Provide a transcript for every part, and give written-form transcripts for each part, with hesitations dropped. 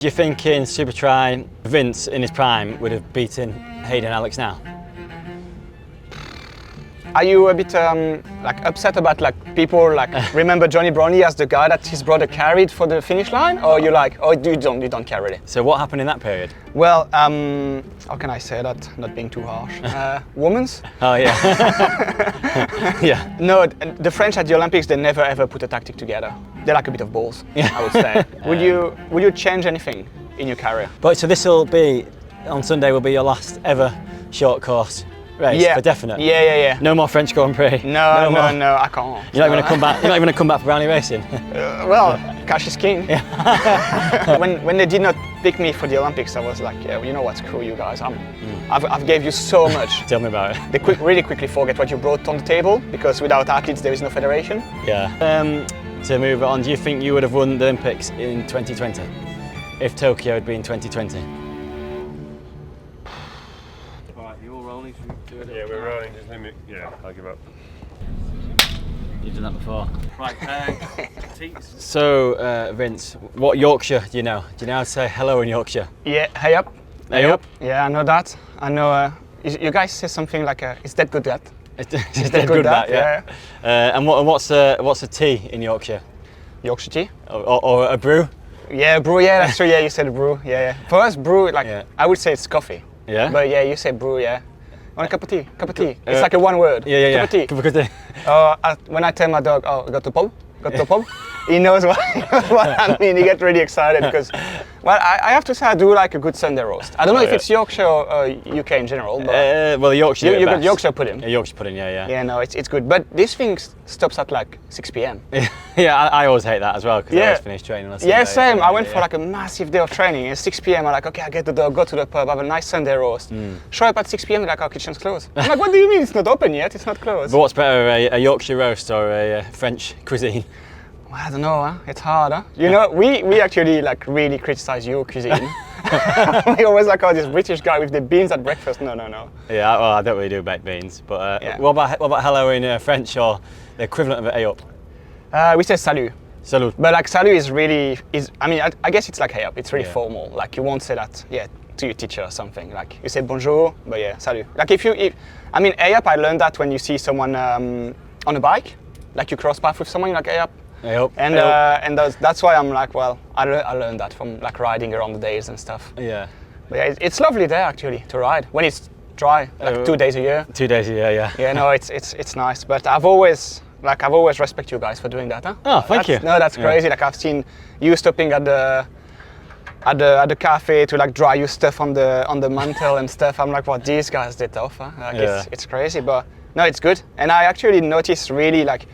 Do you think in Super Tri, Vince in his prime would have beaten Hayden and Alex now? Are you a bit like upset about like people like remember Jonny Brownlee as the guy that his brother carried for the finish line, or you like, oh you don't care really? So what happened in that period? Well, how can I say that? Not being too harsh. Women's. Oh yeah. Yeah. No, the French at the Olympics, they never ever put a tactic together. They're like a bit of balls, I would say. Would you change anything in your career? But so this will be on Sunday. Will be your last ever short course race, for definite. Yeah. No more French Grand Prix. No, I can't. You're not going to come back. You're not going to come back for Brownlee racing. Well, cash is king. Yeah. when they did not pick me for the Olympics, I was like, yeah, you know what? Screw you guys. I've gave you so much. Tell me about it. They really quickly forget what you brought on the table, because without athletes there is no federation. Yeah. To move on, do you think you would have won the Olympics in 2020 if Tokyo had been 2020? Right, you're rolling. Yeah, we're rolling. Just let me. Yeah, I'll give up. You've done that before. Right, So, Vince, what Yorkshire do you know? Do you know how to say hello in Yorkshire? Yeah, hey up. Hey up. Yeah, I know that. I know. You guys say something like, "Is that good that?" Is that good that? Yeah. And what's a tea in Yorkshire? Yorkshire tea. Or a brew? Yeah, brew. Yeah, that's true. Yeah, you said brew. Yeah. For us, brew, like I would say it's coffee. Yeah. But yeah, you say brew. Yeah. Want a cup of tea? Cup of tea. It's like a one word. Yeah. Cup of tea. Cup of tea. When I tell my dog, oh, got the pub. Got the pub. He knows what I mean. He gets really excited because, well, I have to say I do like a good Sunday roast. I don't know if it's Yorkshire or UK in general, but well, Yorkshire. You got Yorkshire pudding. Yorkshire pudding, yeah. Yeah, no, it's good. But this thing stops at like 6 p.m. Yeah, I always hate that as well because I always finish training on Sunday. Yeah, same. I went for like a massive day of training. At 6 p.m. I'm like, okay, I get the dog, go to the pub, have a nice Sunday roast. Show up at 6 p.m. like our kitchen's closed. I'm like, what do you mean? It's not open yet. It's not closed. But what's better, a Yorkshire roast or a French cuisine? Well, I don't know, huh? It's hard, huh? You know, we actually like really criticize your cuisine. We always like, oh, this British guy with the beans at breakfast. No. Yeah, well, I don't really do baked beans, but what about hello in French or the equivalent of it, hey up? We say salut. Salut. But like salut I mean, I guess it's like hey up. It's really formal. Like you won't say that, to your teacher or something. Like you say bonjour, but yeah, salut. Like if I mean, hey up, I learned that when you see someone on a bike, like you cross path with someone, you're like hey up. I hope. And that's why I'm like, well, I learned that from like riding around the days and stuff. Yeah. But yeah, it's lovely there actually to ride when it's dry, like 2 days a year. 2 days a year, yeah. Yeah, no, it's nice. But I've always respect you guys for doing that. Huh? Oh, thank you. No, that's crazy. Like I've seen you stopping at the cafe to like dry your stuff on the mantle and stuff. I'm like, what these guys did off. Huh? Like it's crazy, but no, it's good. And I actually noticed really like.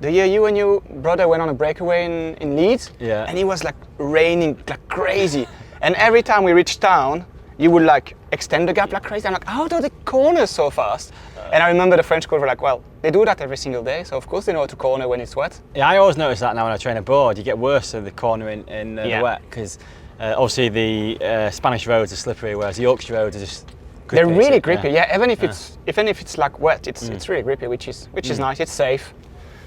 The year you and your brother went on a breakaway in Leeds, and it was like raining like crazy. And every time we reached town, you would like extend the gap like crazy. I'm like, how do they corner so fast? And I remember the French coach were like, well, they do that every single day, so of course they know how to corner when it's wet. Yeah, I always notice that now when I train abroad, you get worse at the cornering in the wet, because obviously the Spanish roads are slippery, whereas the Yorkshire roads are just grippy. They're really grippy, even if it's like wet, it's really grippy, which is nice. It's safe.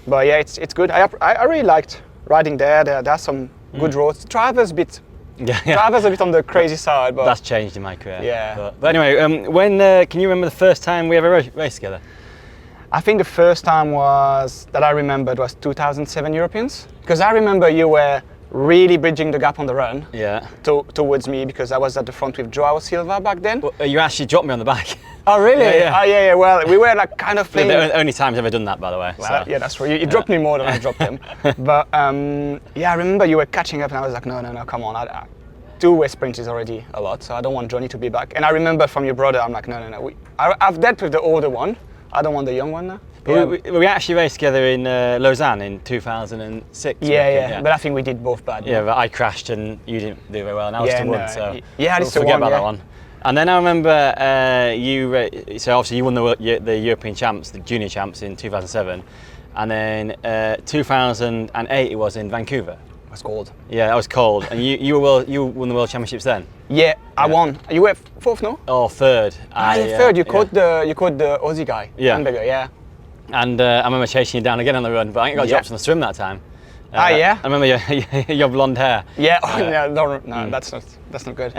But yeah, it's good. I really liked riding there. There are some good roads. Driver's a bit on the crazy side, but that's changed in my career. Yeah. But anyway, when can you remember the first time we ever raced together? I think the first time that I remembered was 2007 Europeans, because I remember you were really bridging the gap on the run. Yeah. Towards me, because I was at the front with Joao Silva back then. Well, you actually dropped me on the back. Oh really? Yeah. Oh yeah. Well, we were like kind of playing. The only time I've ever done that, by the way. Well, yeah, that's true. You dropped me more than I dropped him. But I remember you were catching up, and I was like, no, come on. 2-way sprint is already a lot, so I don't want Jonny to be back. And I remember from your brother, I'm like, no. I've dealt with the older one. I don't want the young one now. We actually raced together in Lausanne in 2006. Yeah. But I think we did both bad. Yeah, but I crashed and you didn't do very well, and I was to one, so yeah, I forget about that one. And then I remember so obviously you won the European champs, the junior champs in 2007, and then 2008 it was in Vancouver. It was cold. Yeah, it was cold, and you won the world championships then. Yeah, I won. You were fourth, no? Oh, third. Third. You caught the Aussie guy. Yeah. Hamburger, yeah. And I remember chasing you down again on the run, but I think I got dropped on the swim that time. Yeah. I remember your blonde hair. Yeah. No, that's not good.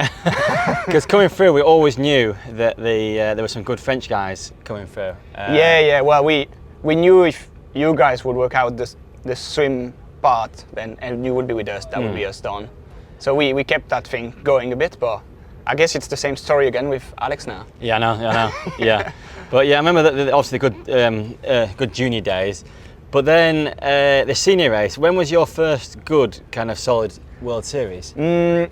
Because coming through, we always knew that there were some good French guys coming through. Yeah. Well, we knew if you guys would work out the swim part, then and you would be with us, that would be us done. So we kept that thing going a bit, but I guess it's the same story again with Alex now. Yeah, I know. Yeah, but yeah, I remember that obviously good junior days. But then the senior race. When was your first good kind of solid World Series? I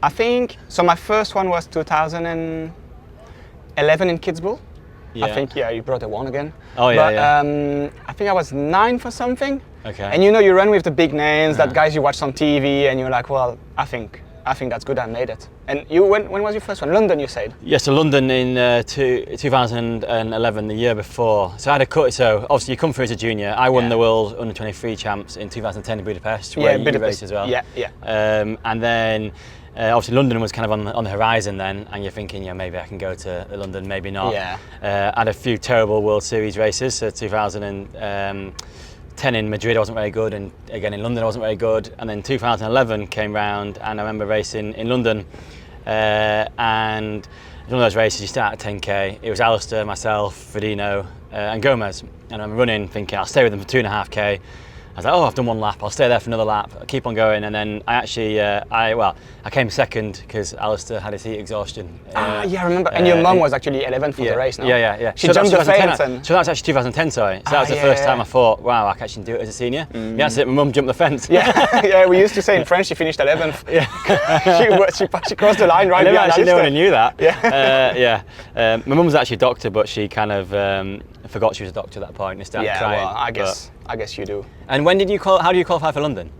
think so. My first one was 2011 in Kitzbühel. Yeah. I think you brought the one again. Oh yeah, but, yeah. I think I was 9 for something. Okay. And you run with the big names, that guys you watch on TV, and you're like, well, I think that's good. I made it. And when was your first one? London, you said. Yes, so London in 2011, the year before. So I had a cut. So obviously you come through as a junior. I won the world under 23 champs in 2010 in Budapest, where you raced as well. Yeah. And then obviously London was kind of on the horizon then, and you're thinking, maybe I can go to London, maybe not. Yeah. I had a few terrible World Series races. So 2010 in Madrid I wasn't very good, and again in London I wasn't very good. And then 2011 came round, and I remember racing in London, and one of those races you start at 10k. It was Alistair, myself, Frodeno, and Gomez, and I'm running thinking I'll stay with them for 2.5k. I was like, I've done one lap, I'll stay there for another lap, I'll keep on going. And then I actually, I came second because Alistair had his heat exhaustion. I remember. And your mum was actually 11th for the race, no? Yeah. She jumped the fence. So that was actually 2010, sorry. So that was the first time I thought, wow, I can actually do it as a senior. Yeah, that's it, my mum jumped the fence. Yeah, we used to say in French she finished 11th. Yeah. she crossed the line right behind Alistair. No one knew that. Yeah. My mum was actually a doctor, but she kind of forgot she was a doctor at that point and started crying. Well, I guess you do. And when did you how do you qualify for London?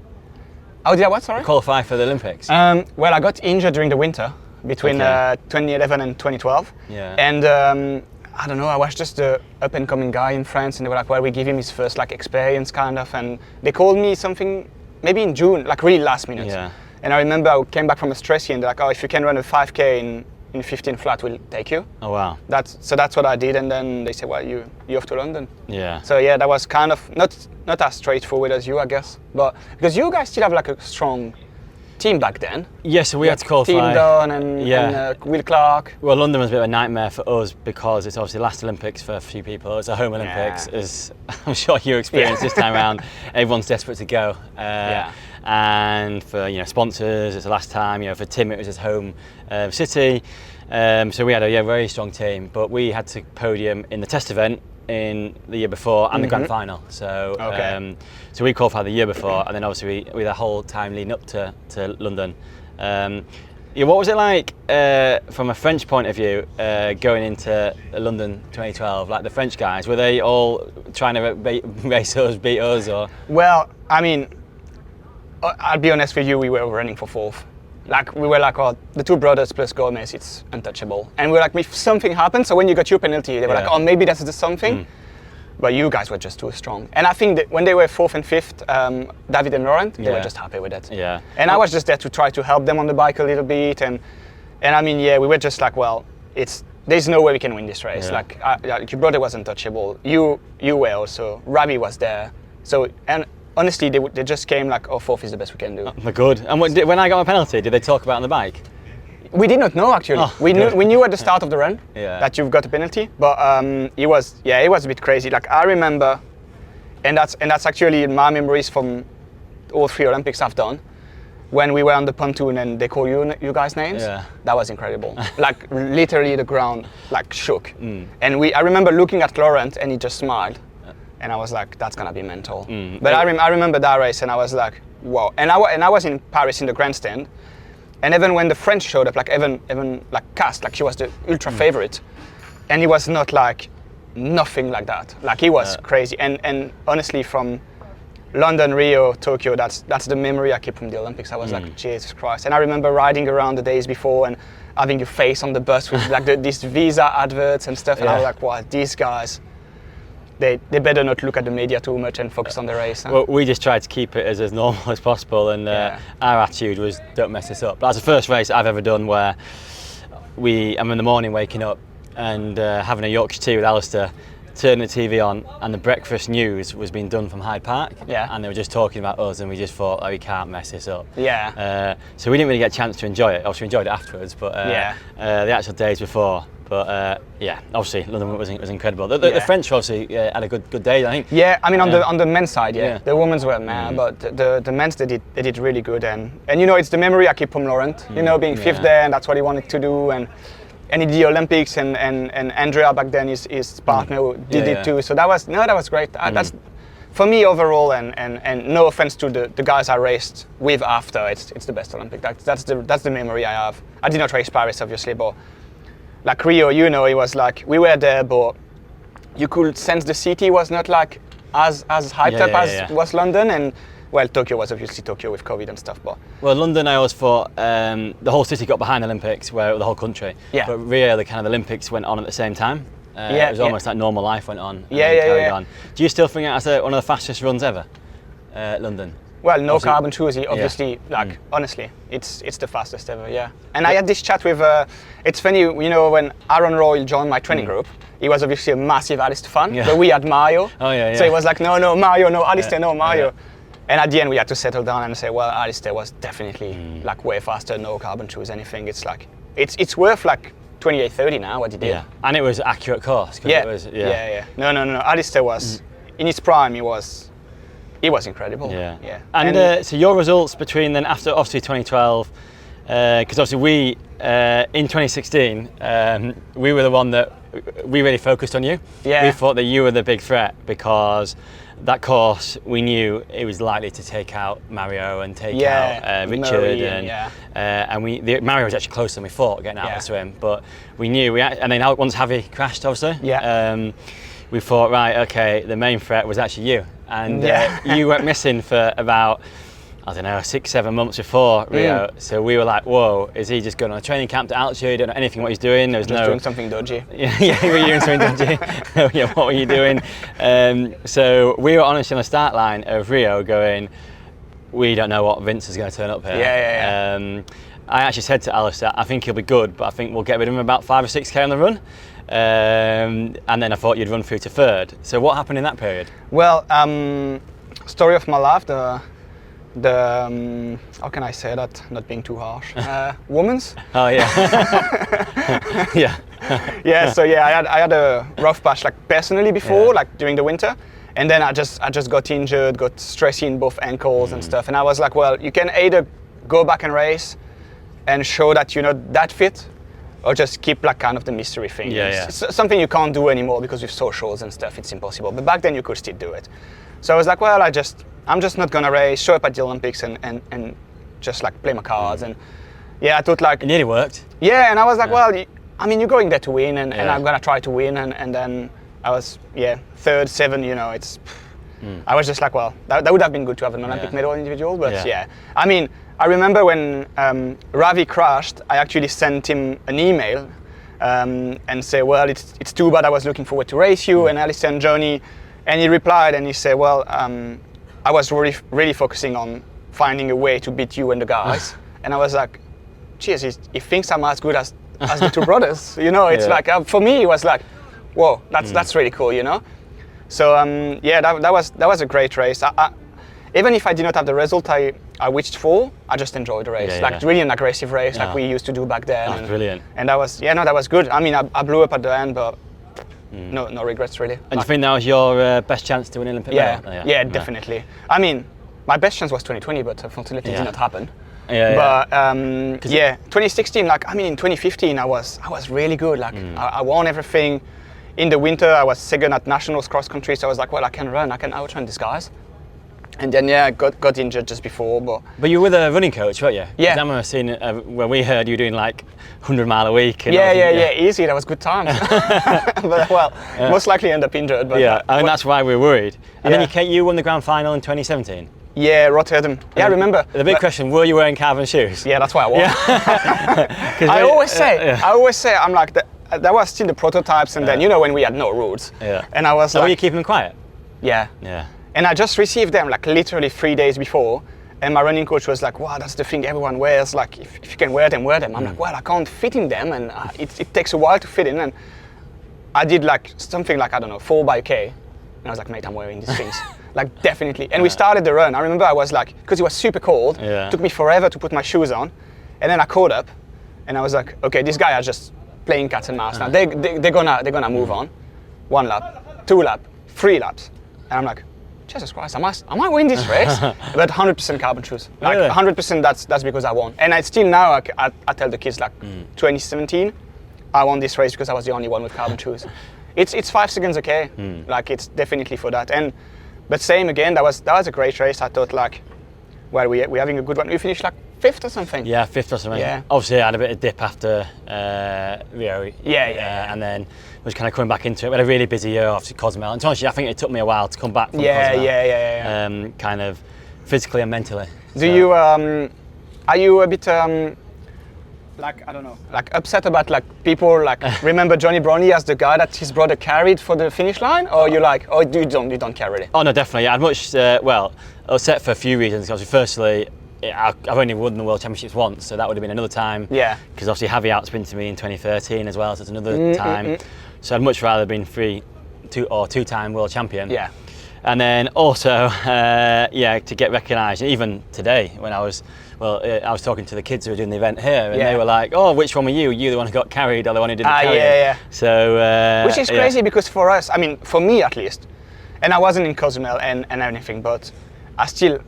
Oh, did I what, sorry? Qualify for the Olympics? Well, I got injured during the winter between 2011 and 2012. Yeah. And I don't know, I was just the up-and-coming guy in France, and they were like, well, we give him his first experience kind of, and they called me something maybe in June, really last minute. Yeah. And I remember I came back from Australia and they're like, oh, if you can run a 5k in 15 flat, we'll take you. Oh wow. That's what I did, and then they said, well, you off to London. Yeah. So yeah, that was kind of not as straightforward as you, I guess, but because you guys still have a strong team back then. Yeah, so we had to qualify. Team Don and Will Clark. Well, London was a bit of a nightmare for us because it's obviously the last Olympics for a few people. It's a home Olympics, as I'm sure you experienced this time around. Everyone's desperate to go. And for sponsors, it's the last time. For Tim, it was his home city. So we had a very strong team, but we had to podium in the test event in the year before and the grand final. So so we qualified the year before, and then obviously we had a whole time leading up to London. What was it like from a French point of view going into London 2012? Like the French guys, were they all trying to race us, beat us, or? Well, I mean, I'll be honest with you, we were running for fourth. We were the two brothers plus Gomez, it's untouchable. And we were like, if something happened, so when you got your penalty, they were like, oh, maybe that's the something. But you guys were just too strong. And I think that when they were fourth and fifth, David and Laurent, they were just happy with it. Yeah. And I was just there to try to help them on the bike a little bit. And I mean, we were just like, well, there's no way we can win this race. Your brother was untouchable. You were also. Ravi was there. So, and honestly, they just came oh, fourth is the best we can do. They're good. And when I got my penalty, did they talk about it on the bike? We did not know actually. Oh, we knew at the start of the run that you've got a penalty, but it was a bit crazy. I remember, and that's actually my memories from all 3 Olympics I've done. When we were on the pontoon and they call you guys names, that was incredible. Literally the ground shook. And I remember looking at Laurent and he just smiled. And I was like, that's gonna be mental. But I remember that race and I was like, wow. And I was in Paris in the grandstand, and even when the French showed up, even Cast, she was the ultra favorite, and he was not nothing like that. He was crazy. And honestly, from London, Rio, Tokyo, that's the memory I keep from the Olympics. I was like, Jesus Christ. And I remember riding around the days before and having your face on the bus with these Visa adverts and stuff. And I was like, wow, these guys. They better not look at the media too much and focus on the race. Huh? Well, we just tried to keep it as normal as possible, and our attitude was, don't mess this up. That's the first race I've ever done where I'm in the morning waking up and having a Yorkshire tea with Alistair, turning the TV on and the breakfast news was being done from Hyde Park. Yeah. And they were just talking about us, and we just thought, oh, we can't mess this up. Yeah. So we didn't really get a chance to enjoy it. Obviously, we enjoyed it afterwards, but the actual days before. But yeah, obviously London was incredible. The French obviously had a good day, I think. Yeah, I mean on the men's side, the women's were mad, but the men's they did really good, and you know, it's the memory I keep from Laurent. You know, being fifth there, and that's what he wanted to do, and he did the Olympics, and Andrea back then, his partner, did it too. So that was great. That's for me overall, and no offense to the guys I raced with after, it's the best Olympic. That's the memory I have. I did not race Paris obviously, but like Rio, you know, it was like we were there, but you could sense the city was not like as hyped up as was London, and well, Tokyo was obviously Tokyo with COVID and stuff, but well, London, I always thought the whole city got behind the Olympics, where the whole country. Yeah. But Rio, the kind of Olympics went on at the same time. It was almost like normal life went on. Carried on. Do you still think that's one of the fastest runs ever, London? Well, no carbon shoes, obviously, honestly, it's the fastest ever, And I had this chat with, it's funny, you know, when Aaron Royal joined my training group, he was obviously a massive Alistair fan, but we had Mario. So he was like, no, Mario, no, Alistair, no, Mario. And at the end, we had to settle down and say, well, Alistair was definitely like way faster, no carbon shoes, anything. It's like, it's worth like 28-30 now, what he did. Yeah, and it was accurate course. It was, No, Alistair was, in his prime, he was incredible. Yeah. And so your results between then after obviously 2012, because obviously we in 2016 we were the one that we really focused on you. Yeah. We thought that you were the big threat because that course we knew it was likely to take out Mario and take out Richard and Mario was actually closer than we thought getting out of the swim, but we knew and then once Javi crashed obviously. We thought, right, okay, the main threat was actually you. And you went missing for about, I don't know, 6-7 months before Rio. So we were like, whoa, is he just going on a training camp to altitude? Don't know anything what he's doing. There was just doing something dodgy. Yeah, were you doing something dodgy? What were you doing? So we were honestly on the start line of Rio going, we don't know what Vince is going to turn up here. I actually said to Alistair, I think he'll be good, but I think we'll get rid of him about 5 or 6K on the run. And then I thought you'd run through to third. So what happened in that period? Well, story of my life, the how can I say that, not being too harsh, woman's. Oh yeah. So I had a rough patch, like personally before, like during the winter, and then I just got injured, got stress in both ankles and stuff, and I was like, well, you can either go back and race and show that you're not that fit, or just keep like kind of the mystery thing. It's something you can't do anymore because with socials and stuff, it's impossible. But back then you could still do it. So I was like, well, I'm just not gonna race, show up at the Olympics and just like play my cards. And I thought like... It nearly worked. Yeah, and I was like, well, I mean, you're going there to win and I'm gonna try to win. And then I was, third, 7, you know, it's... I was just like, well, that would have been good to have an Olympic medal individual, but I mean, I remember when Ravi crashed, I actually sent him an email and say, well, it's too bad, I was looking forward to race you, and Alistair and Jonny, and he replied and he said, well, I was really focusing on finding a way to beat you and the guys, and I was like, geez, he thinks I'm as good as the two brothers, you know, it's like, for me, it was like, whoa, that's really cool, you know? So that was a great race. Even if I did not have the result I wished for, I just enjoyed the race. Really an aggressive race like we used to do back then. That's brilliant. And that was good. I mean, I blew up at the end, but no regrets really. And you think that was your best chance to win an Olympic medal? Yeah, definitely. I mean, my best chance was 2020, but unfortunately it did not happen. But 2016, like, I mean, in 2015, I was really good. Like, I won everything. In the winter, I was second at nationals cross country, so I was like, well, I can outrun these guys. And then I got injured just before, but you were with a running coach, weren't you? Yeah. I remember seeing when we heard you doing like 100 mile a week. And easy. That was good times. But most likely end up injured. But I mean that's why we were worried. And then you won the grand final in 2017. Yeah, Rotterdam. Yeah, I remember. The big question: were you wearing carbon shoes? Yeah, that's why I won. I always say, I'm like that was still the prototypes, and then when we had no routes. Yeah. And I was were you keeping them quiet? Yeah. Yeah. And I just received them like literally 3 days before, and my running coach was like, wow, that's the thing everyone wears, like if you can wear them, wear them. I'm like, well, I can't fit in them, and it takes a while to fit in, and I did like something like, I don't know, 4x K. And I was like, mate, I'm wearing these things. Like, definitely. And we started the run. I remember I was like, because it was super cold, it took me forever to put my shoes on. And then I caught up and I was like, okay, these guys are just playing cat and mouse now. They're gonna move on. 1 lap, 2 lap, 3 laps. And I'm like, Jesus Christ, I might win this race. But 100% carbon shoes. Like 100% that's because I won. And I still now, I tell the kids like 2017, I won this race because I was the only one with carbon shoes. It's 5 seconds okay. Like it's definitely for that. But same again, that was a great race. I thought like, well, we're having a good one. We finished like 5th or something. Yeah, 5th or something. Yeah. Obviously, I had a bit of dip after Rio. And then was kind of coming back into it. We had a really busy year after Cozumel. And to be honest, I think it took me a while to come back from Cozumel. Kind of physically and mentally. Do you, are you a bit, like, I don't know, like upset about like people like remember Jonny Brownlee as the guy that his brother carried for the finish line? Or you like, oh, you don't carry it? Oh no, definitely. I'd much, well, upset for a few reasons. Obviously, firstly, I've only won the World Championships once, so that would have been another time. Yeah. Because obviously Javi outsprinted me in 2013 as well, so it's another time. So I'd much rather been two-time world champion. Yeah. And then also, to get recognised. Even today, when I was talking to the kids who were doing the event here, and they were like, "Oh, which one were you? Were you the one who got carried, or the one who didn't carry?" Yeah. So, which is crazy because for us, I mean, for me at least, and I wasn't in Cozumel and anything, but I still.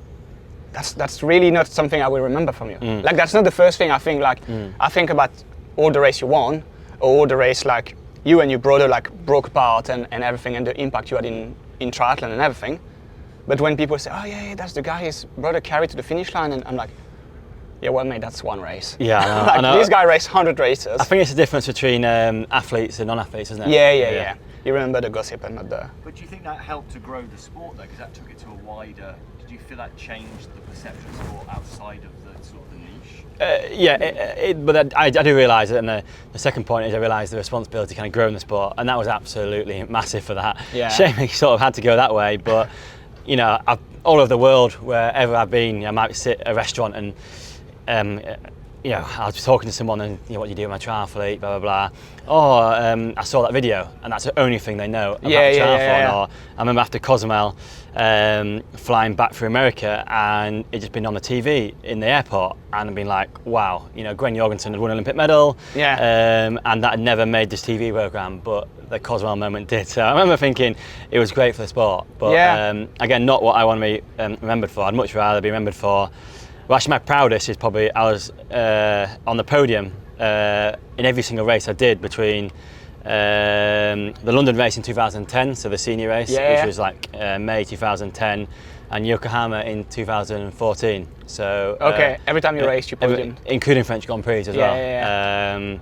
That's really not something I will remember from you. Like that's not the first thing I think. Like I think about all the race you won, or all the race like you and your brother like broke apart and everything, and the impact you had in triathlon and everything. But when people say, "Oh yeah, that's the guy his brother carried to the finish line," and I'm like, "Yeah, well, mate, that's one race." Yeah, I know. Like, I know. This guy raced 100 races. I think it's the difference between athletes and non-athletes, isn't it? Yeah. You remember the gossip and not the. But do you think that helped to grow the sport though? Because that took it to a wider. Did you feel that changed the perception of sport outside of the sort of the niche? But I do realise it, and the second point is I realised the responsibility kind of growing the sport, and that was absolutely massive for that. Yeah. Shame it sort of had to go that way, but you know, all over the world, wherever I've been, I might sit at a restaurant and you know, I was talking to someone and, you know, what do you do? I'm a triathlete, blah, blah, blah. Oh, I saw that video, and that's the only thing they know about triathlon. Or I remember after Cozumel, flying back through America, and it just been on the TV in the airport, and I'd been like, wow, you know, Gwen Jorgensen had won an Olympic medal, and that had never made this TV programme, but the Cozumel moment did. So I remember thinking it was great for the sport, but again, not what I want to be remembered for. I'd much rather be remembered for. Well, actually, my proudest is probably I was on the podium in every single race I did between the London race in 2010, so the senior race, which was like May 2010, and Yokohama in 2014. So every time you raced, you podiumed, including French Grand Prix as well.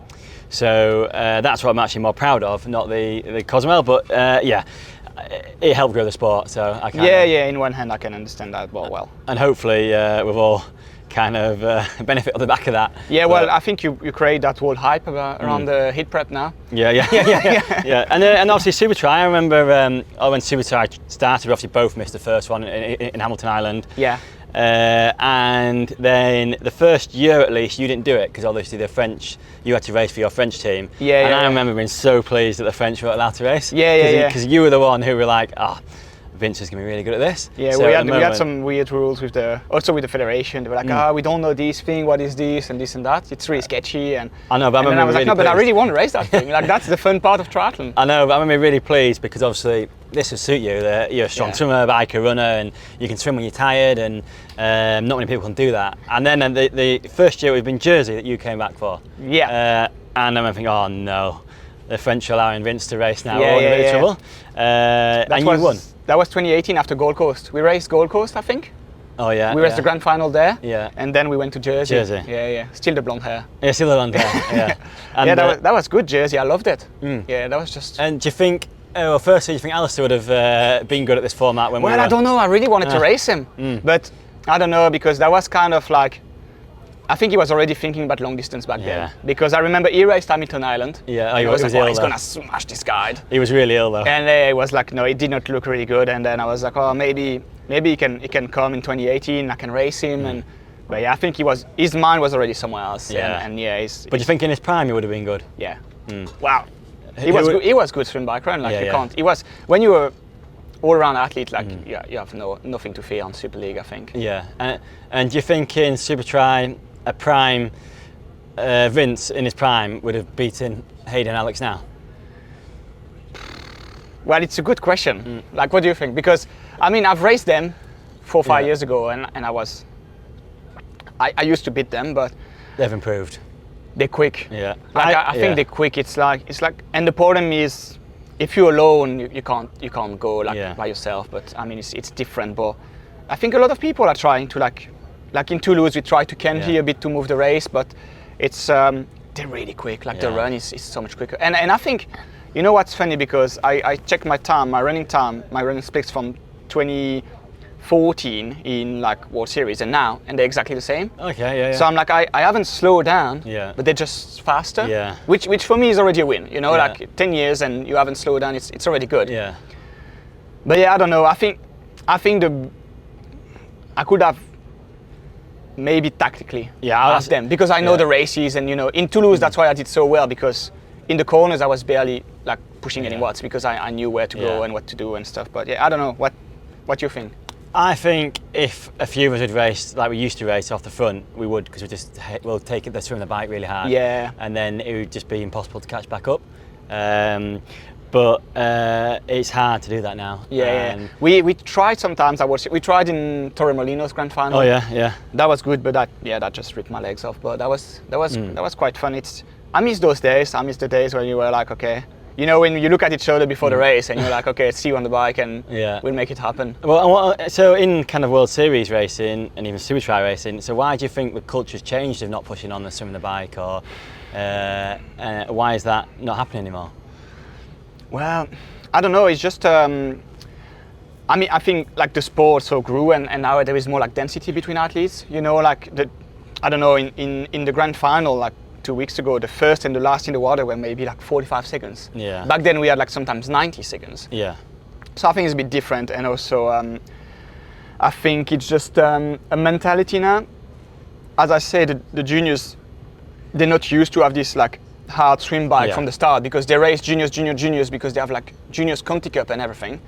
So that's what I'm actually more proud of, not the Cozumel, but it helped grow the sport, so I can. In one hand I can understand that well. And hopefully we've all kind of benefit on the back of that. Yeah, well, I think you create that whole hype around the heat prep now. Yeah. And obviously Super Tri, I remember when Super Tri started, we obviously both missed the first one in Hamilton Island. Yeah. And then the first year at least you didn't do it because obviously you had to race for your French team. I remember being so pleased that the French were allowed to race. Because you were the one who were like, Vincent's gonna be really good at this. Yeah, so we had some weird rules with the federation. They were like, we don't know this thing. What is this and this and that? It's really sketchy. And I know, but I was like, no, but I really want to race that thing. Like that's the fun part of triathlon. I know, but I'm really pleased because obviously this will suit you. You're a strong swimmer, biker, runner, and you can swim when you're tired. And not many people can do that. And then the first year it was in Jersey that you came back for. Yeah. And I'm thinking, oh no, the French are allowing Vince to race now. We're in a bit of trouble. And you won. That was 2018 after Gold Coast. We raced Gold Coast, I think. Oh yeah. We raced the grand final there. Yeah. And then we went to Jersey. Yeah. Still the blonde hair. Yeah, still the blonde hair. Yeah. And that was good Jersey. I loved it. Yeah, that was just. And do you think? Well, firstly, do you think Alistair would have been good at this format when we were? Well, I don't know. I really wanted to race him, but I don't know because that was kind of like. I think he was already thinking about long distance back then. Because I remember he raced Hamilton Island. Yeah, he was like, ill. He's gonna smash this guy. He was really ill though. And it was like, no, it did not look really good. And then I was like, oh, maybe he can come in 2018. I can race him. But yeah, I think his mind was already somewhere else. Yeah. And but you think in his prime he would have been good? Yeah. Wow. He was good swim, bike, run. Like you can't. He was when you were all-round athlete. Like you have nothing to fear on Super League, I think. Yeah, and do you think in Super Tri a prime Vince in his prime would have beaten Hayden and Alex now? Well, it's a good question. Like, what do you think? Because I mean, I've raced them 4 or 5 years ago, and I used to beat them, but they've improved. They're quick. Yeah, like I think they're quick. It's like, and the problem is, if you're alone, you can't go like by yourself. But I mean, it's different. But I think a lot of people are trying to like in Toulouse, we try to candy a bit to move the race, but it's they're really quick. Like the run is so much quicker. And I think, you know what's funny, because I checked my running specs from 2014 in like World Series and now, and they're exactly the same. Okay, yeah. So I'm like, I haven't slowed down, but they're just faster. Yeah. Which for me is already a win. You know, like 10 years and you haven't slowed down, it's already good. Yeah. But yeah, I don't know. I think I could have maybe tactically asked them, because I know the races, and you know, in Toulouse that's why I did so well, because in the corners I was barely like pushing any watts, because I knew where to go and what to do and stuff. But yeah, I don't know. What do you think? I think if a few of us had raced like we used to race off the front, we would, because we'll take the swim the bike really hard. Yeah. And then it would just be impossible to catch back up. But it's hard to do that now. Yeah. We tried sometimes. We tried in Torremolinos Grand Final. Oh yeah. That was good, but that just ripped my legs off. But that was quite fun. I miss those days. I miss the days when you were like, okay, you know, when you look at each other before the race and you're like, okay, see you on the bike and we'll make it happen. Well, so in kind of World Series racing and even Super Tri racing, so why do you think the culture's changed of not pushing on the swim and the bike, or why is that not happening anymore? Well, I don't know. It's just, I mean, I think like the sport so grew, and now there is more like density between athletes. You know, like I don't know, in the grand final, like 2 weeks ago, the first and the last in the water were maybe like 45 seconds. Yeah. Back then we had like sometimes 90 seconds. Yeah. So I think it's a bit different, and also I think it's just a mentality now. As I said, the juniors, they're not used to have this like hard swim bike from the start, because they race juniors because they have like juniors Conti Cup and everything,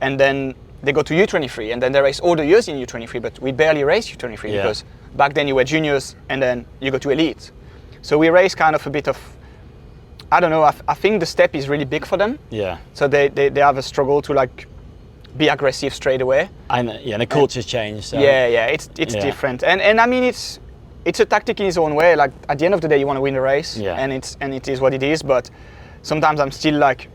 and then they go to U23 and then they race all the years in U23, but we barely race U23 because back then you were juniors and then you go to elite. So we race kind of a bit of, I don't know, I think the step is really big for them. Yeah. So they have a struggle to like be aggressive straight away. And the culture's changed. So. Yeah, it's different. And I mean, it's a tactic in its own way. Like at the end of the day, you want to win the race, and it is what it is. But sometimes I'm still like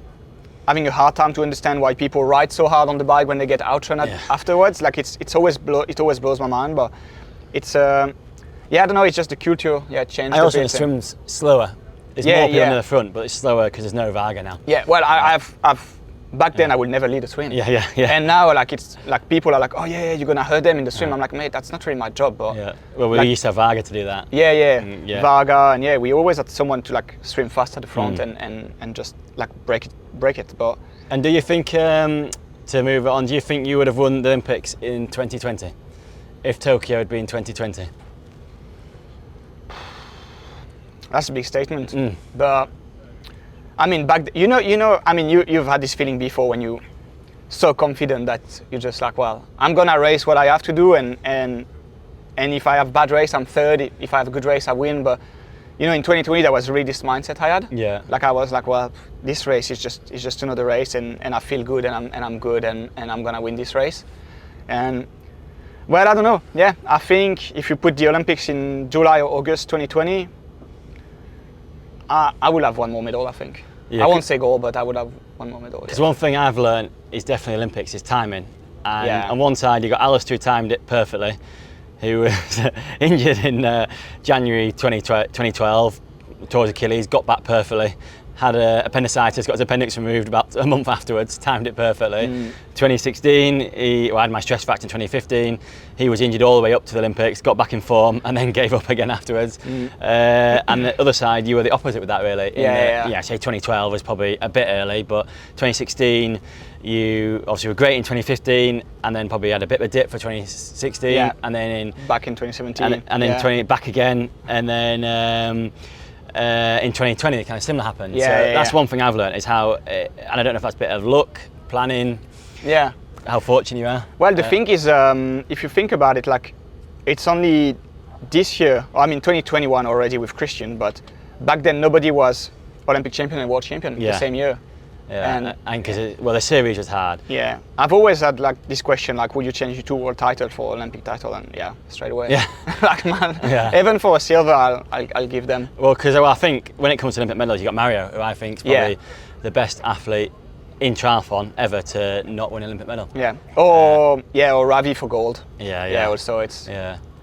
having a hard time to understand why people ride so hard on the bike when they get outrun afterwards. Like it always blows my mind. But it's I don't know. It's just the culture. Yeah, it changed. I also think swim's slower. There's more people in the front, but it's slower because there's no Varga now. Yeah. Well, I've back then I would never lead a swim. Yeah. And now like it's like people are like, oh yeah, you're gonna hurt them in the swim. I'm like, mate, that's not really my job. But well, we used to have Varga to do that. Varga, and we always had someone to like swim fast at the front and just like break it. But and do you think to move on? Do you think you would have won the Olympics in 2020 if Tokyo had been 2020? That's a big statement. But I mean, I mean, you've had this feeling before when you're so confident that you're just like, well, I'm gonna race what I have to do, and if I have a bad race, I'm third. If I have a good race, I win. But you know, in 2020, that was really this mindset I had. Yeah. Like I was like, well, this race is just another race, and I feel good, and I'm good, and I'm gonna win this race. And well, I don't know. Yeah, I think if you put the Olympics in July or August 2020. I will have one more medal, I think. I won't say gold, but I would have one more medal. Because one thing I've learned is definitely Olympics is timing. And on one side, you've got Alistair who timed it perfectly, who was injured in January 2012, tore his Achilles, got back perfectly, had appendicitis, got his appendix removed about a month afterwards, timed it perfectly. 2016, I had my stress fracture in 2015. He was injured all the way up to the Olympics, got back in form, and then gave up again afterwards. And the other side, you were the opposite with that, really. Say 2012 was probably a bit early, but 2016, you obviously were great in 2015, and then probably had a bit of a dip for 2016, and then back in 2017, and then back again, and then. in 2020, kind of similar happened. That's one thing I've learned is how, and I don't know if that's a bit of luck, planning. Yeah. How fortunate you are. Well, the thing is, if you think about it, like, it's only this year, I mean 2021 already with Christian, but back then nobody was Olympic champion and world champion the same year. Yeah, and because the series was hard. Yeah, I've always had like this question, like, would you change your 2 world title for Olympic title? And yeah, straight away. Yeah. Like, man, even for a silver, I'll give them. Well, because I think when it comes to Olympic medals, you got Mario, who I think is probably the best athlete in triathlon ever to not win an Olympic medal. Yeah. Or Ravi for gold. Yeah. Also, it's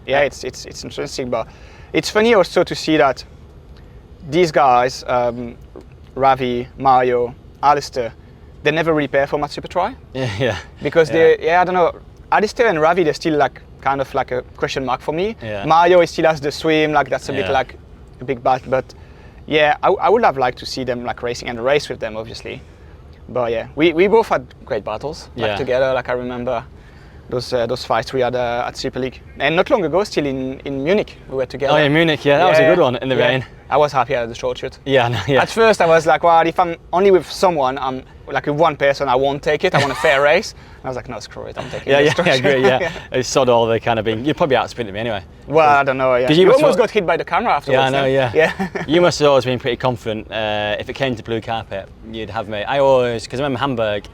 it's interesting, but it's funny also to see that these guys, Ravi, Mario, Alistair, they never really perform at Super Tri. Yeah. Because they, I don't know, Alistair and Ravi, they're still like kind of like a question mark for me. Yeah. Mario, he still has the swim, like that's a bit like a big battle, but yeah, I would have liked to see them like racing and race with them, obviously. But yeah, we both had great battles like together. Like I remember those fights we had at Super League, and not long ago, still in Munich, we were together. Oh yeah, Munich, that was a good one in the rain. I was happy at the short shoot. Yeah. At first, I was like, well, if I'm only with someone, I'm like with one person, I won't take it. I want a fair race. And I was like, no, screw it, I'm taking it. I agree. It's sod all the kind of being. You'd probably outsprinted me anyway. Well, I don't know. Yeah. You almost got hit by the camera afterwards. Yeah, I know. Yeah. You must have always been pretty confident. If it came to blue carpet, you'd have me. I always, because I remember Hamburg.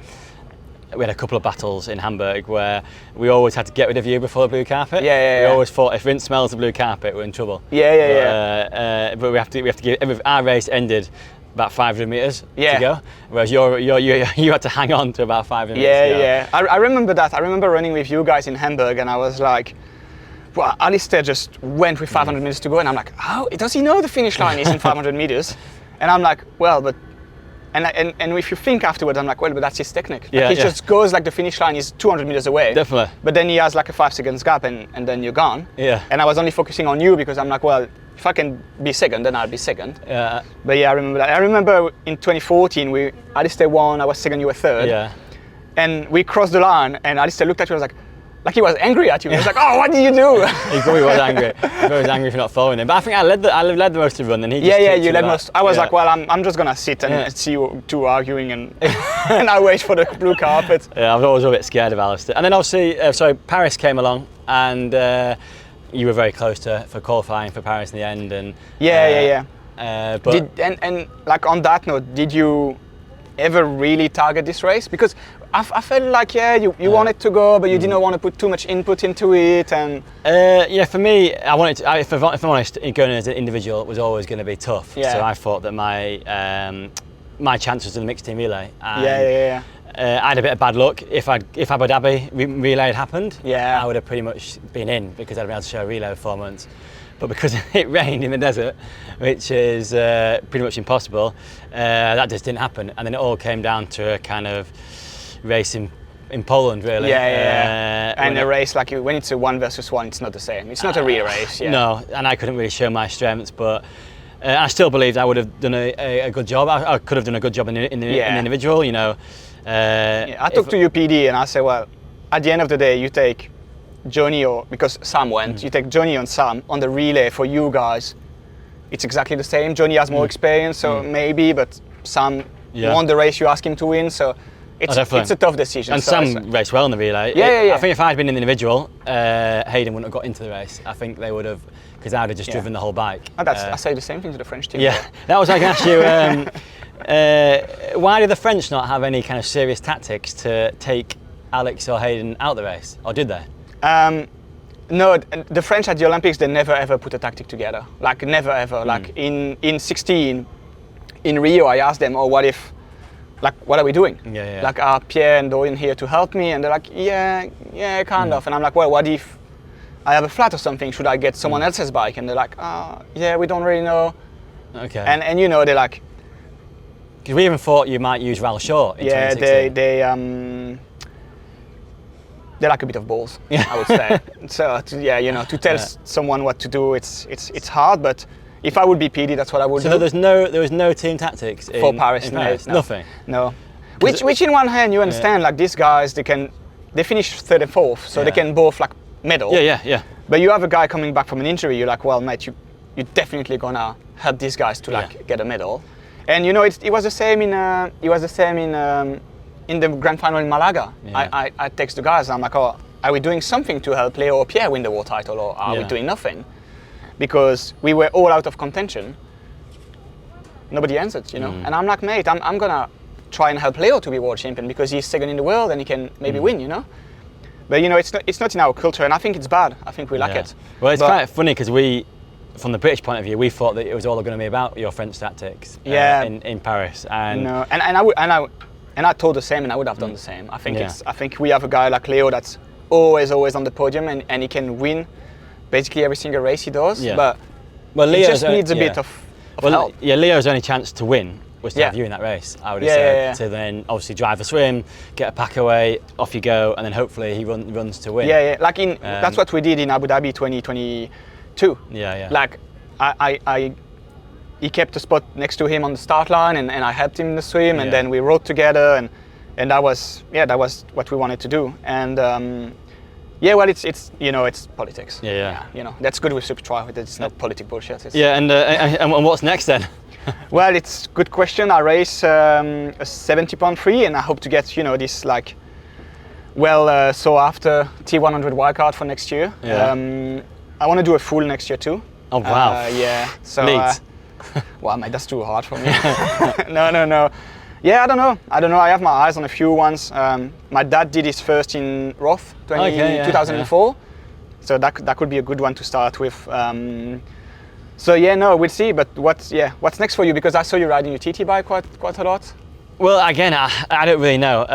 We had a couple of battles in Hamburg where we always had to get rid of you before the blue carpet. We always thought if Vince smells the blue carpet, we're in trouble. But we have to give. Our race ended about 500 meters to go, whereas you had to hang on to about 500 meters to go. I remember that. I remember running with you guys in Hamburg, and I was like, well, Alistair just went with 500 meters to go, and I'm like, how does he know the finish line is in 500 meters? And I'm like, well, but. And if you think afterwards, I'm like, well, but that's his technique. He just goes like the finish line is 200 meters away. Definitely. But then he has like a 5 seconds gap, and then you're gone. Yeah. And I was only focusing on you because I'm like, well, if I can be second, then I'll be second. Yeah. But yeah, I remember that. I remember in 2014, Alistair won, I was second, you were third. Yeah. And we crossed the line, and Alistair looked at you and was like he was angry at you. He was like, oh, what did you do? He probably was angry. He probably was angry for not following him. But I think I led the most of the run, and he just you led most. I was like, well, I'm just gonna sit and see you two arguing, and and I wait for the blue carpet. Yeah, I was always a bit scared of Alistair. And then obviously, Paris came along, and you were very close for qualifying for Paris in the end. And But like on that note, did you ever really target this race? Because I felt like you wanted to go, but you didn't want to put too much input into it. And for me, I wanted to, if I'm honest, going as an individual was always going to be tough. So I thought that my chance was in the mixed team relay. And I had a bit of bad luck. If Abu Dhabi relay had happened, I would have pretty much been in because I'd been able to show a relay performance. But because it rained in the desert, which is pretty much impossible, that just didn't happen. And then it all came down to a kind of race in Poland, really. And a race, like when it's a 1 versus 1, it's not the same. It's not a real race. No, and I couldn't really show my strengths, but I still believed I would have done a good job. I could have done a good job in the individual, you know. I talked to UPD and I said, well, at the end of the day, you take Jonny, because Sam went, you take Jonny and Sam on the relay. For you guys, it's exactly the same. Jonny has more experience, so maybe, but Sam won the race you asked him to win, so it's a tough decision. And Sam raced well in the relay. I think if I'd been in the individual, Hayden wouldn't have got into the race. I think they would have, because I would have just driven the whole bike. I say the same thing to the French team. That was I can ask you, why did the French not have any kind of serious tactics to take Alex or Hayden out the race, or did they? No, the French at the Olympics, they never ever put a tactic together. Like never ever. Like in 16, in Rio, I asked them, what if, like, what are we doing? Like, are Pierre and Dorian here to help me? And they're like, kind of. And I'm like, well, what if I have a flat or something? Should I get someone else's bike? And they're like, we don't really know. Okay. And you know, they're like, because we even thought you might use Ral Short in 2016. They like a bit of balls, I would say. So to tell someone what to do, it's hard. But if I would be PD, that's what I would do. So there was no team tactics for Paris. No. Nothing. No. Which in one hand you understand, like these guys, they finish third and fourth, so they can both like medal. Yeah. But you have a guy coming back from an injury. You're like, well, mate, you're definitely gonna help these guys to like get a medal. And you know, it was the same in the grand final in Malaga. I text the guys. I'm like, oh, are we doing something to help Leo or Pierre win the world title, or are we doing nothing? Because we were all out of contention. Nobody answered, you know. And I'm like, mate, I'm gonna try and help Leo to be world champion because he's second in the world and he can maybe win, you know. But you know, it's not in our culture, and I think it's bad. I think we lack it. Well, it's quite funny because we, from the British point of view, we thought that it was all going to be about your French tactics in Paris. And no, and I told the same, and I would have done the same. I think we have a guy like Leo that's always on the podium, and he can win basically every single race he does. But he just needs a bit of help. Yeah, Leo's only chance to win was to have you in that race, I would have said. To then obviously drive a swim, get a pack away, off you go, and then hopefully he runs to win. Like that's what we did in Abu Dhabi 2022. Like he kept a spot next to him on the start line, and I helped him in the swim, and then we rode together, and that was what we wanted to do. And well, it's you know, it's politics. You know, that's good with Super Tri. It's not politic bullshit. And what's next then? Well, it's a good question. I race a 70-pound free, and I hope to get, you know, this like, so after T100 wildcard for next year. I want to do a full next year too. Oh wow! So. Well, mate, that's too hard for me. No. Yeah, I don't know. I have my eyes on a few ones. My dad did his first in Roth 2004, so that could be a good one to start with. We'll see. But what's next for you? Because I saw you riding your TT bike quite a lot. Well, again, I don't really know.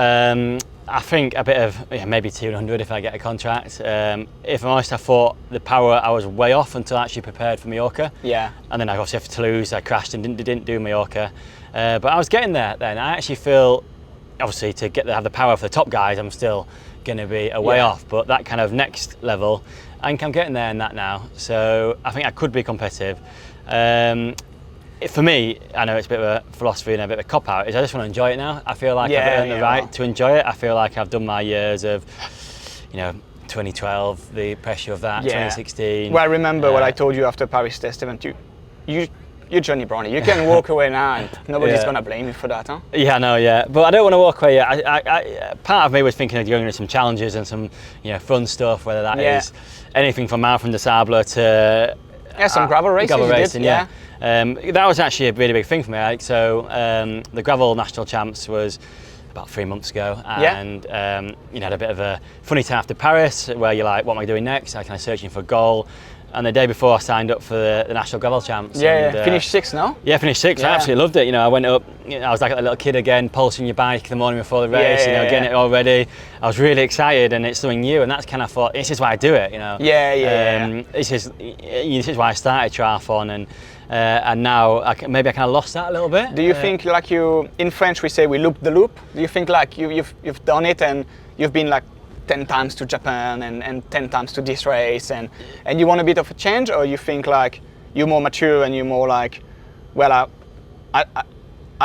I think a bit of maybe 200 if I get a contract. If I'm honest, I thought the power I was way off until I actually prepared for Mallorca. And then I obviously after Toulouse I crashed and didn't do Mallorca. But I was getting there then. I actually feel, obviously, to have the power for the top guys, I'm still going to be a way off. But that kind of next level, I think I'm getting there in that now. So I think I could be competitive. For me, I know it's a bit of a philosophy and a bit of a cop-out, is I just want to enjoy it now. I feel like I've earned the right to enjoy it. I feel like I've done my years of, 2012, the pressure of that, 2016. Well, I remember what I told you after Paris test event. You're Jonny Brownlee. You can walk away now, and nobody's gonna blame you for that, huh? But I don't want to walk away yet. I part of me was thinking of going into some challenges and some, fun stuff, whether that is anything from Marathon des Sables to some gravel racing. That was actually a really big thing for me. The gravel national champs was about 3 months ago, and had a bit of a funny time after Paris, where you're like, what am I doing next? I kind of searching for a goal. And the day before I signed up for the national gravel champs. Finished 6th, no? Yeah, finished 6th. I absolutely loved it. I went up. I was like a little kid again, pulsing your bike the morning before the race. Getting it all ready. I was really excited, and it's something new. And that's kind of thought, this is why I do it. This is why I started triathlon, and now maybe I kind of lost that a little bit. Do you think, like in French we say we loop the loop? Do you think like you've done it and you've been like 10 times to Japan and 10 times to this race, and you want a bit of a change, or you think like you're more mature and you're more like, well, I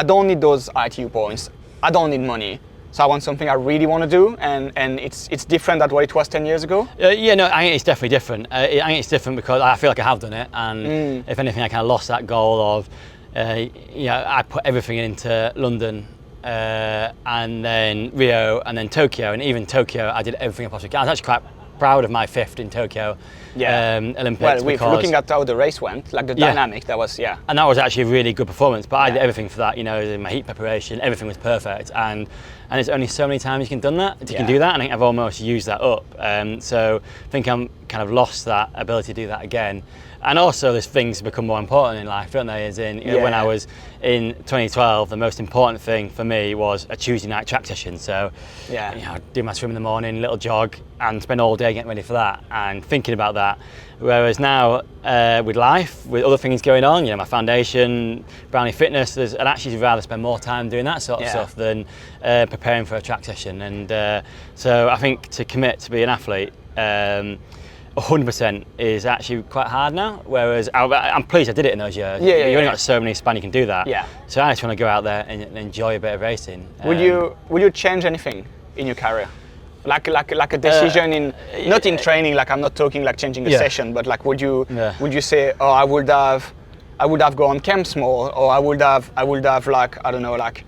don't need those ITU points, I don't need money, so I want something I really want to do, and it's different than what it was 10 years ago? I think it's definitely different. I think it's different because I feel like I have done it, and if anything I kind of lost that goal of, I put everything into London, and then Rio, and then Tokyo, and even Tokyo I did everything I possibly could. I was actually quite proud of my 5th in Tokyo Olympics. Well, looking at how the race went, like the dynamic, that was and that was actually a really good performance. But I did everything for that. My heat preparation, everything was perfect, and there's only so many times you can do that. And I think I've almost used that up. So I think I'm kind of lost that ability to do that again. And also, there's things become more important in life, don't they? As in, when I was in 2012, the most important thing for me was a Tuesday night track session. So, do my swim in the morning, little jog, and spend all day getting ready for that and thinking about that. Whereas now, with life, with other things going on, my foundation, Brownlee Fitness, I'd actually rather spend more time doing that sort of stuff than preparing for a track session. And so I think to commit to be an athlete, 100% is actually quite hard now, whereas I'm pleased I did it in those years. You only got so many span you can do that. So I just want to go out there and enjoy a bit of racing. Would you change anything in your career? like a decision in not in training. Like I'm not talking like changing a session, but like would you say, oh, I would have gone camps more, or I would have like, I don't know, like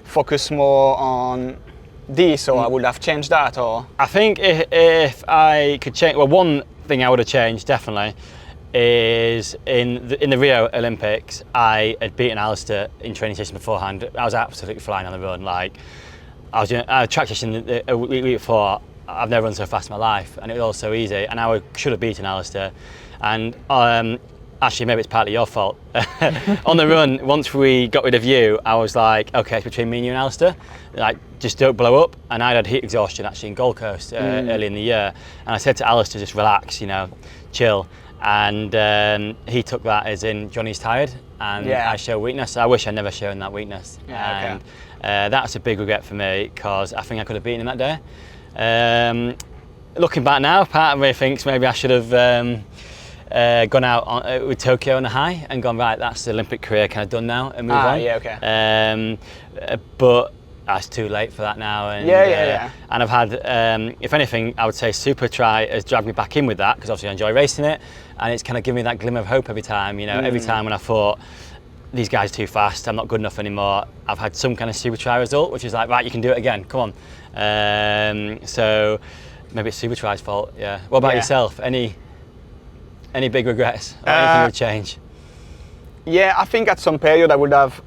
focus more on this, or I would have changed that, or. I think if I could change, well, one thing I would have changed definitely is in the Rio Olympics, I had beaten Alistair in training session beforehand. I was absolutely flying on the run. Like I was doing a track session a week before. I've never run so fast in my life, and it was all so easy. And I should have beaten Alistair. And actually, maybe it's partly your fault. On the run, once we got rid of you, I was like, okay, it's between me and you and Alistair. Like, just don't blow up. And I'd had heat exhaustion actually in Gold Coast early in the year. And I said to Alistair, just relax, you know, chill. And he took that as in Johnny's tired, and I show weakness. I wish I'd never shown that weakness. And that's a big regret for me, because I think I could have beaten him that day. Looking back now, part of me thinks maybe I should have gone out with Tokyo on a high and gone, right, that's the Olympic career kind of done now, and move on. But it's too late for that now. And, and I've had, if anything, I would say Super Tri has dragged me back in with that, because obviously I enjoy racing it, and it's kind of given me that glimmer of hope every time. You know, every time when I thought, these guys are too fast, I'm not good enough anymore, I've had some kind of Super Tri result, which is like, right, you can do it again, come on. So maybe it's Super Tri's fault, What about yourself? Any big regrets or anything you would change? Yeah, I think at some period I would have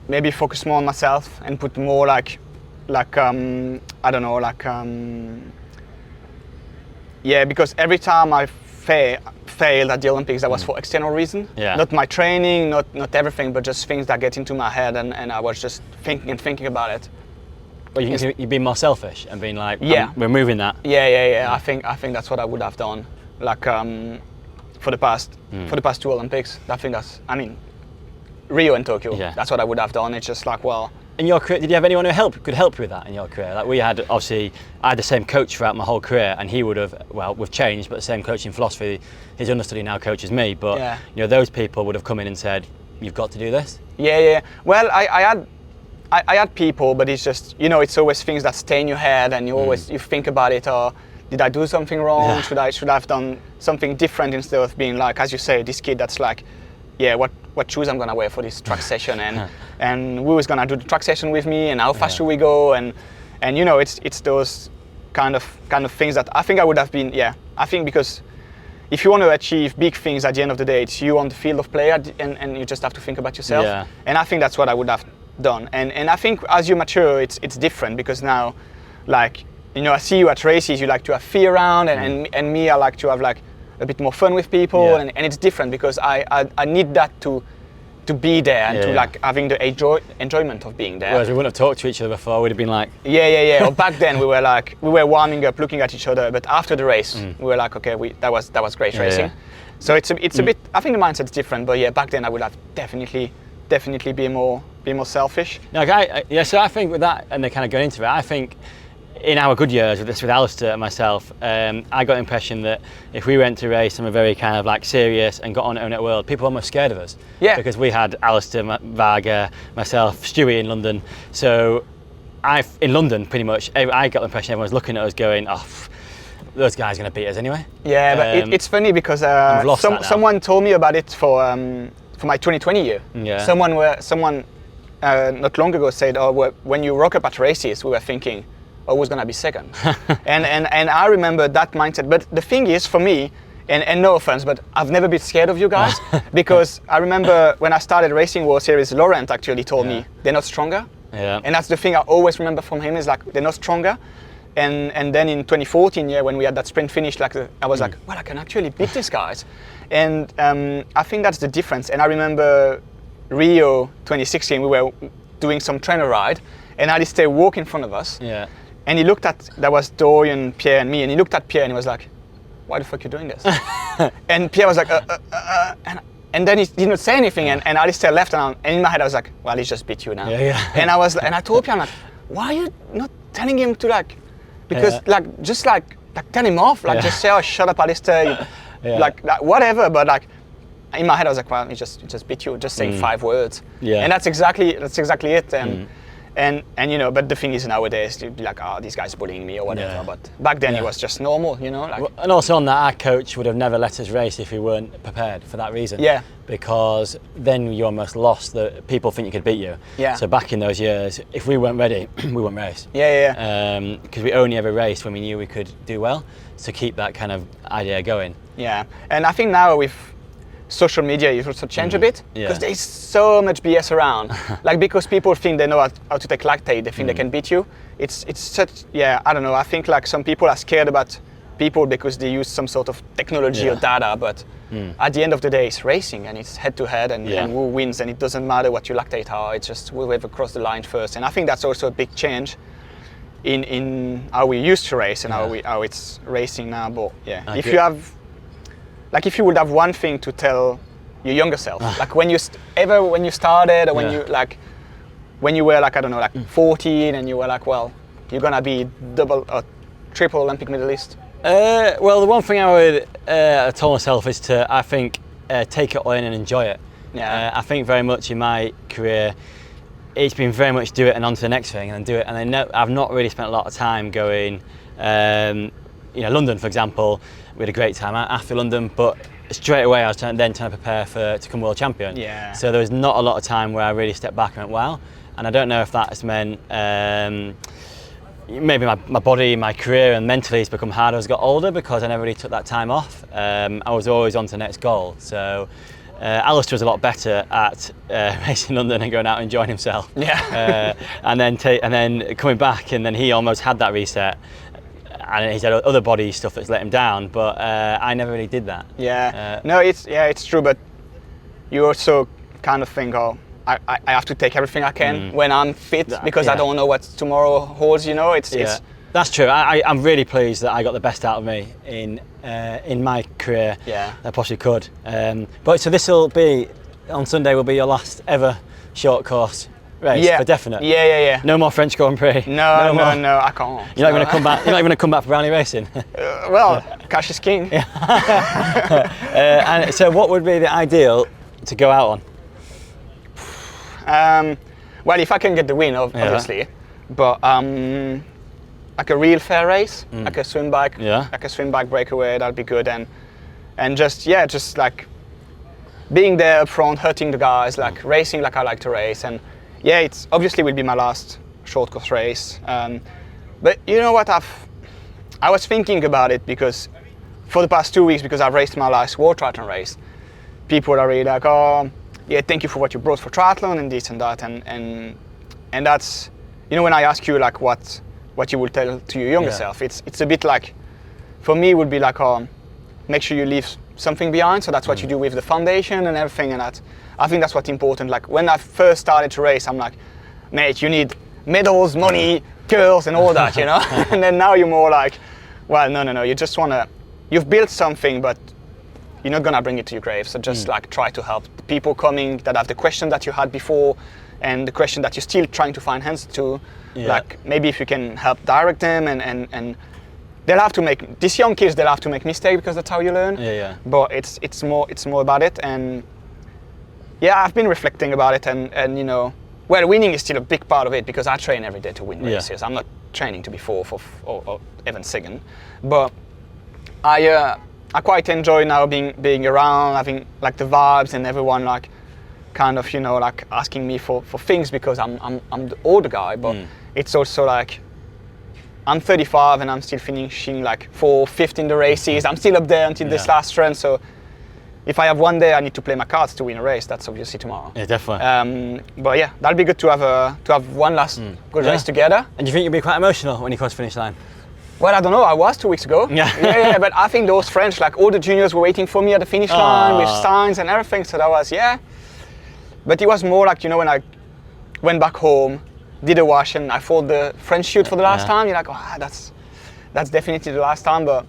maybe focused more on myself and put more like I don't know, like because every time I failed at the Olympics, that was for external reason. Not my training, not everything, but just things that get into my head, and I was just thinking about it. But you've been more selfish and been like, we're moving that. I think that's what I would have done. Like for the past 2 Olympics, I think Rio and Tokyo. That's what I would have done. It's just like, well. In your career, did you have anyone who could help you with that in your career? Like we had, obviously, I had the same coach throughout my whole career, and he would have, well, we've changed, but the same coaching philosophy. His understudy now coaches me, but you know, those people would have come in and said, you've got to do this. Well, I had people, but it's just, you know, it's always things that stay in your head, and you always you think about it, or did I do something wrong? Should I have done something different, instead of being like, as you say, this kid that's like, what shoes I'm gonna wear for this track session, and who is gonna do the track session with me, and how fast should we go, and you know, it's those kind of things that I think I would have been. I think because if you want to achieve big things at the end of the day, it's you on the field of play, and you just have to think about yourself. And I think that's what I would have done. And I think as you mature, it's different, because now, like, you know, I see you at races, you like to have fear around, and me, I like to have like a bit more fun with people, and it's different, because I need that to be there, and to like having the enjoyment of being there. Whereas we wouldn't have talked to each other before, we'd have been like... Or back then we were warming up, looking at each other, but after the race we were like, okay, that was great racing. So it's a bit, I think the mindset's different, but back then I would have definitely be more selfish. So I think with that, and they're kind of going into it, I think in our good years with Alistair and myself, I got the impression that if we went to race and were very kind of like serious and got on at World, people were almost scared of us. Because we had Alistair, Varga, myself, Stewie in London. So in London, pretty much, I got the impression everyone was looking at us going, oh, those guys are going to beat us anyway. But it's funny, because someone told me about it for my 2020 year. Someone not long ago said, oh, when you rock up at races, we were thinking, who's going to be second? and I remember that mindset. But the thing is, for me, and no offense, but I've never been scared of you guys, because I remember when I started racing World Series, Laurent actually told me they're not stronger. And that's the thing I always remember from him, is like, they're not stronger. And then in 2014, when we had that sprint finish, like I was like, well, I can actually beat these guys. And I think that's the difference. And I remember Rio 2016, we were doing some trainer ride, and Alistair walked in front of us. And he looked at, that was Dorian, Pierre and me, and he looked at Pierre and he was like, why the fuck are you doing this? And Pierre was like, and then he didn't say anything, and Alistair left, and in my head I was like, well, he's just beat you now. And I told Pierre, I'm like, why are you not telling him to like, because just tell him off, just say, oh, shut up, Alistair, like whatever, but like, in my head I was like, well, he just beat you, just saying 5 words. And that's exactly it. And you know, but the thing is nowadays you'd be like, oh, these guys bullying me or whatever. Yeah. But back then it was just normal, you know. Like, Well, and also on that, our coach would have never let us race if we weren't prepared for that reason. Yeah. Because then you almost lost. People think you could beat you. Yeah. So back in those years, if we weren't ready, we wouldn't race. Yeah. Because we only ever raced when we knew we could do well. To keep that kind of idea going. Yeah. And I think now with social media, you also change a bit because there's so much BS around. Like because people think they know how to take lactate, they think they can beat you. It's such, I don't know. I think like some people are scared about people because they use some sort of technology or data, but at the end of the day, it's racing and it's head to head and who wins, and it doesn't matter what your lactate are. It's just whoever crossed the line first. And I think that's also a big change in how we used to race and how it's racing now. But if you would have one thing to tell your younger self, like when you started, or when you were like, I don't know, like 14, and you were like, well, you're gonna be double or triple Olympic medalist. Well, the one thing I would tell myself is to, I think, take it all in and enjoy it. Yeah. I think very much in my career, it's been very much do it and on to the next thing and then do it. And I've not really spent a lot of time going, London, for example. We had a great time after London, but straight away I was trying to prepare to become world champion. Yeah. So there was not a lot of time where I really stepped back and went, wow. And I don't know if that's meant maybe my body, my career and mentally has become harder as I got older because I never really took that time off. I was always on to the next goal. So Alistair was a lot better at racing London and going out and enjoying himself. Yeah. And then coming back, and then he almost had that reset. And he's had other body stuff that's let him down, but I never really did that. Yeah. No, it's true, but you also kind of think, oh, I have to take everything I can when I'm fit because I don't know what tomorrow holds. You know, it's that's true. I'm really pleased that I got the best out of me in my career that I possibly could. But so this will be on Sunday. Will be your last ever short course race for definite. Yeah. No more French Grand Prix. No, I can't. You're not going to come back. You're not going to come back for Brownlee racing. Cash is king. And so, what would be the ideal to go out on? Well, if I can get the win, obviously, but like a real fair race, like a swim bike, breakaway, that'd be good, and just like being there up front, hurting the guys, like racing like I like to race, and it's obviously will be my last short course race. But you know what, I was thinking about it because for the past 2 weeks, because I've raced my last World Triathlon race, people are really like, oh, yeah, thank you for what you brought for triathlon and this and that, and that's, you know, when I ask you like what you would tell to your younger self, it's a bit like, for me it would be like, make sure you leave something behind. So that's what you do with the foundation and everything, and that I think that's what's important. Like when I first started to race, I'm like, mate, you need medals, money, girls, and all that, you know. And then now you're more like, well, no, you just you've built something, but you're not gonna bring it to your grave. So just like try to help the people coming that have the question that you had before, and the question that you're still trying to find answers to. Like maybe if you can help direct them, and they'll have to make, these young kids, they'll have to make mistakes because that's how you learn. But it's more about it, and I've been reflecting about it, and you know, well, winning is still a big part of it because I train every day to win races. I'm not training to be fourth or even second, but I quite enjoy now being around, having like the vibes and everyone like kind of, you know, like asking me for things because I'm the older guy, but it's also like I'm 35 and I'm still finishing like 4th, 5th in the races. I'm still up there until this last run. So if I have one day I need to play my cards to win a race, that's obviously tomorrow. Yeah, definitely. But yeah, that'll be good to have one last good race together. And do you think you'll be quite emotional when you cross the finish line? Well, I don't know. I was 2 weeks ago. Yeah. But I think those French, like all the juniors were waiting for me at the finish line with signs and everything. So that was But it was more like, you know, when I went back home, did a wash, and I fought the French shoot for the last time. You're like, that's definitely the last time. But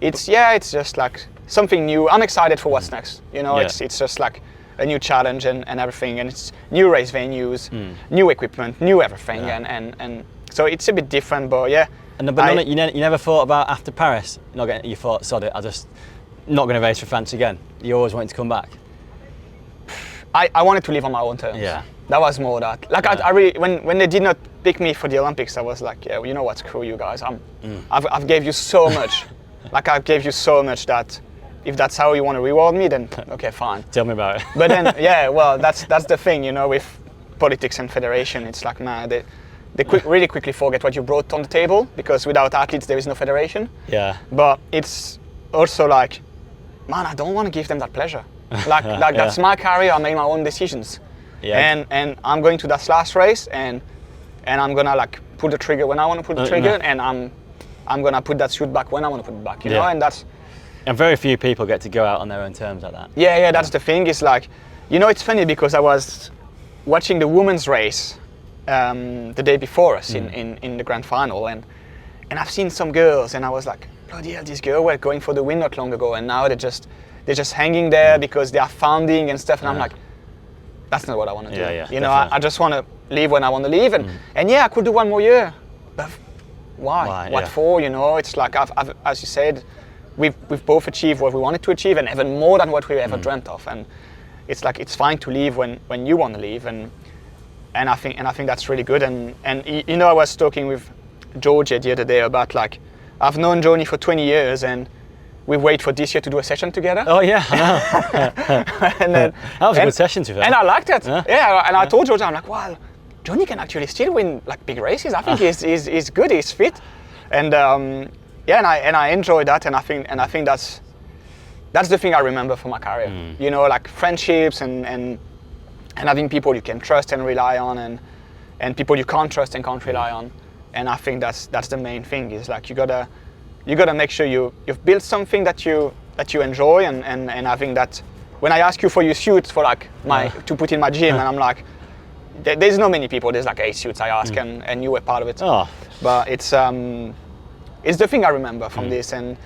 it's just like something new. I'm excited for what's next. You know, it's just like a new challenge and everything, and it's new race venues, new equipment, new everything, and so it's a bit different. But you never thought about after Paris? You thought, sod it, I'm just not going to race for France again. You always wanted to come back. I wanted to live on my own terms. Yeah. That was more that. Like I really, when they did not pick me for the Olympics, I was like, yeah, well, you know what, screw you guys. I've gave you so much. Like I gave you so much that if that's how you want to reward me, then okay, fine. Tell me about it. But then, yeah, well, that's the thing, you know, with politics and federation, it's like, man, they really quickly forget what you brought on the table, because without athletes there is no federation. Yeah. But it's also like, man, I don't want to give them that pleasure. Like that's my career. I make my own decisions. Yeah. And I'm going to that last race, and I'm gonna like pull the trigger when I want to pull the trigger, and I'm gonna put that suit back when I want to put it back. You know, and that's. And very few people get to go out on their own terms like that. Yeah, that's the thing. It's like, you know, it's funny because I was watching the women's race the day before us in the grand final, and I've seen some girls, and I was like, bloody hell, these girls were going for the win not long ago, and now they're just hanging there because they are founding and stuff, and I'm like, that's not what I want to do. You know, I just want to leave when I want to leave, and I could do one more year, but why? What for? You know, it's like I've as you said, we've both achieved what we wanted to achieve, and even more than what we ever dreamt of, and it's like it's fine to leave when you want to leave, and I think that's really good, and you know, I was talking with Georgia the other day about like, I've known Jonny for 20 years, and we wait for this year to do a session together. Oh yeah, I know. And then, that was a good session to and I liked it. Yeah, and I told Georgia, I'm like, well, Jonny can actually still win like big races. I think he's good, he's fit, and and I enjoy that, and I think that's the thing I remember from my career. You know, like friendships and having people you can trust and rely on, and people you can't trust and can't rely on. And I think that's the main thing. Is like you gotta make sure you've built something that you enjoy, and I think that when I ask you for your suits for like to put in my gym, and I'm like, there's not many people. There's like 8 suits I ask, and you were part of it. Oh. But it's the thing I remember from this, and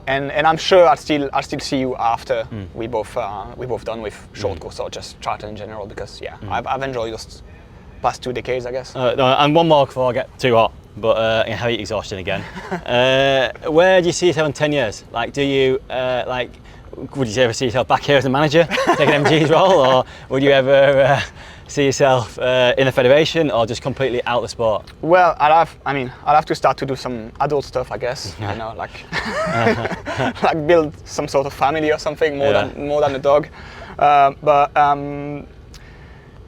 I'm sure I'll still see you after we both done with short course or just triathlon in general, because I've enjoyed those past 2 decades, I guess. No, and one more before I get too hot, but heavy exhaustion again. Where do you see yourself in 10 years? Like, do you would you ever see yourself back here as a manager, taking MG's role, or would you ever see yourself in the federation, or just completely out of the sport? Well, I'll have to start to do some adult stuff, I guess. You know, like like build some sort of family or something more than a dog. But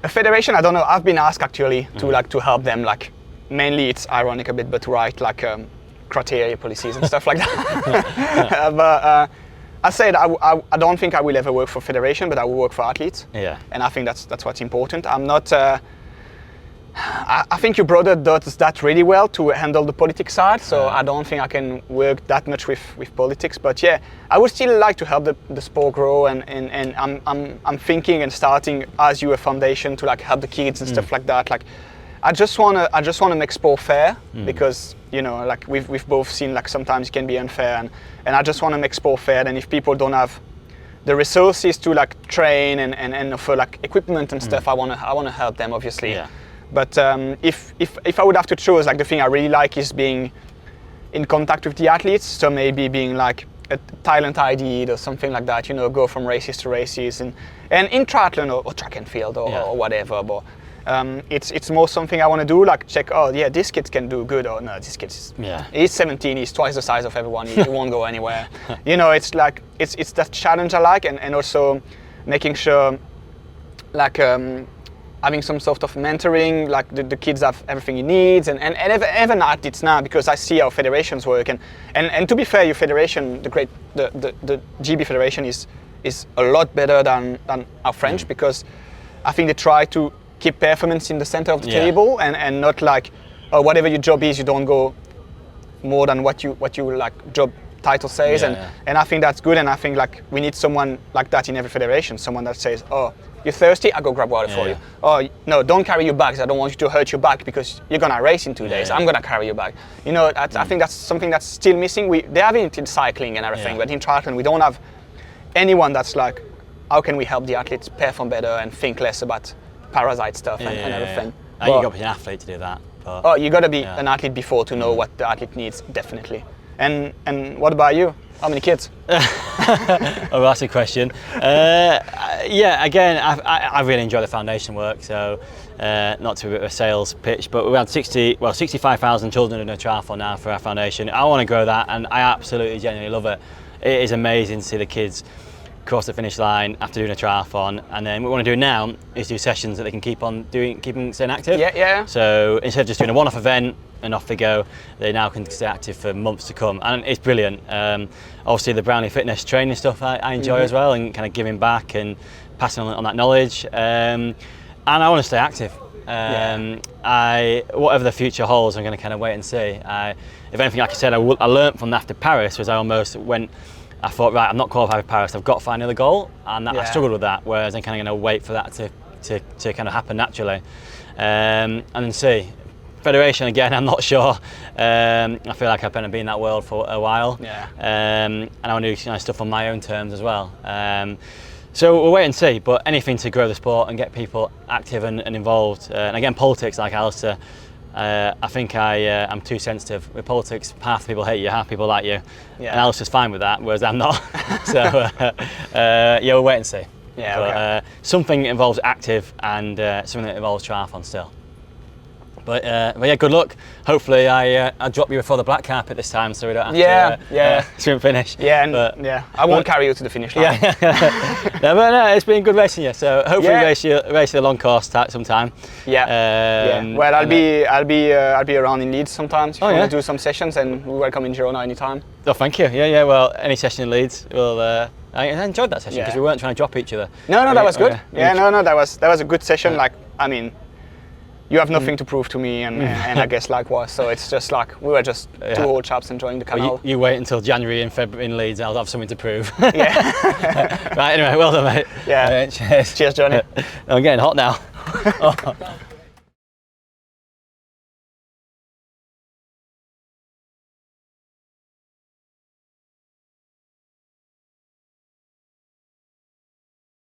a federation, I don't know. I've been asked actually to help them. Like, mainly it's ironic a bit, but to write like criteria policies and stuff like that. But I said I don't think I will ever work for federation, but I will work for athletes. Yeah. And I think that's what's important. I'm not. I think your brother does that really well to handle the politics side, so I don't think I can work that much with politics. But yeah, I would still like to help the sport grow, and I'm thinking and starting as you a foundation to like help the kids and stuff like that. Like, I just wanna make sport fair, because you know, like we've both seen like sometimes it can be unfair, and I just want to make sport fair. And if people don't have the resources to like train and offer like equipment and stuff, I wanna help them, obviously. Yeah. But if I would have to choose, like the thing I really like is being in contact with the athletes. So maybe being like a talent ID or something like that. You know, go from races to races, and in triathlon or track and field or whatever. But it's more something I want to do, like check, oh yeah, this kid can do good, or no, this kid he's 17, he's twice the size of everyone, he won't go anywhere. You know, it's like it's that challenge I like, and also making sure like having some sort of mentoring, like the kids have everything he needs, and even athletes now, because I see how federations work, and to be fair, your federation, the GB federation is a lot better than our French, because I think they try to keep performance in the center of the table, and not like, whatever your job is, you don't go more than what you like job title says, and I think that's good, and I think like we need someone like that in every federation, someone that says, oh, you're thirsty, I'll go grab water for you. Oh, no, don't carry your bags, I don't want you to hurt your back because you're gonna race in 2 days, I'm gonna carry your bag. You know, I think that's something that's still missing. They have it in cycling and everything, but in triathlon we don't have anyone that's like, how can we help the athletes perform better and think less about parasite stuff and everything. You got to be an athlete to do that. But you got to be an athlete before to know what the athlete needs, definitely. And what about you? How many kids? Oh, that's a question. Yeah, again, I really enjoy the foundation work. So, not to be a sales pitch, but we had 65,000 children in a triathlon now for our foundation. I want to grow that, and I absolutely, genuinely love it. It is amazing to see the kids cross the finish line after doing a triathlon, and then what we want to do now is do sessions that they can keep staying active. Yeah. So instead of just doing a one-off event and off they go, they now can stay active for months to come, and it's brilliant. Obviously the Brownlee fitness training stuff I enjoy as well, and kind of giving back and passing on that knowledge, and I want to stay active. Whatever the future holds, I'm going to kind of wait and see. If anything, like I said, I learned from after Paris was I thought, right, I'm not qualified for Paris, I've got to find another goal, and I struggled with that, whereas I'm kind of going to wait for that to kind of happen naturally, and then see. Federation, again, I'm not sure. I feel like I've been in that world for a while, and I want to do stuff on my own terms as well. So we'll wait and see, but anything to grow the sport and get people active and involved. And again, politics, like Alistair, I think I'm too sensitive. With politics, half the people hate you, half people like you. And Alistair's fine with that, whereas I'm not. So we'll wait and see. Something that involves active and something that involves triathlon still. But yeah, good luck. Hopefully I'll drop you before the black carpet this time, so we don't have to swim finish. I won't carry you to the finish line. No, it's been good racing you. So hopefully race the long course sometime. Well, I'll be around in Leeds sometimes. If you want to do some sessions, and we're welcome in Girona anytime. Oh, thank you. Well, any session in Leeds, I enjoyed that session because we weren't trying to drop each other. No, that was good. That was a good session. Like, I mean, you have nothing to prove to me, and I guess likewise. So it's just like we were just two old chaps enjoying the canal. Well, you wait until January and February in Leeds, I'll have something to prove. Right, anyway, well done, mate. Cheers. Cheers, Jonny. I'm getting hot now.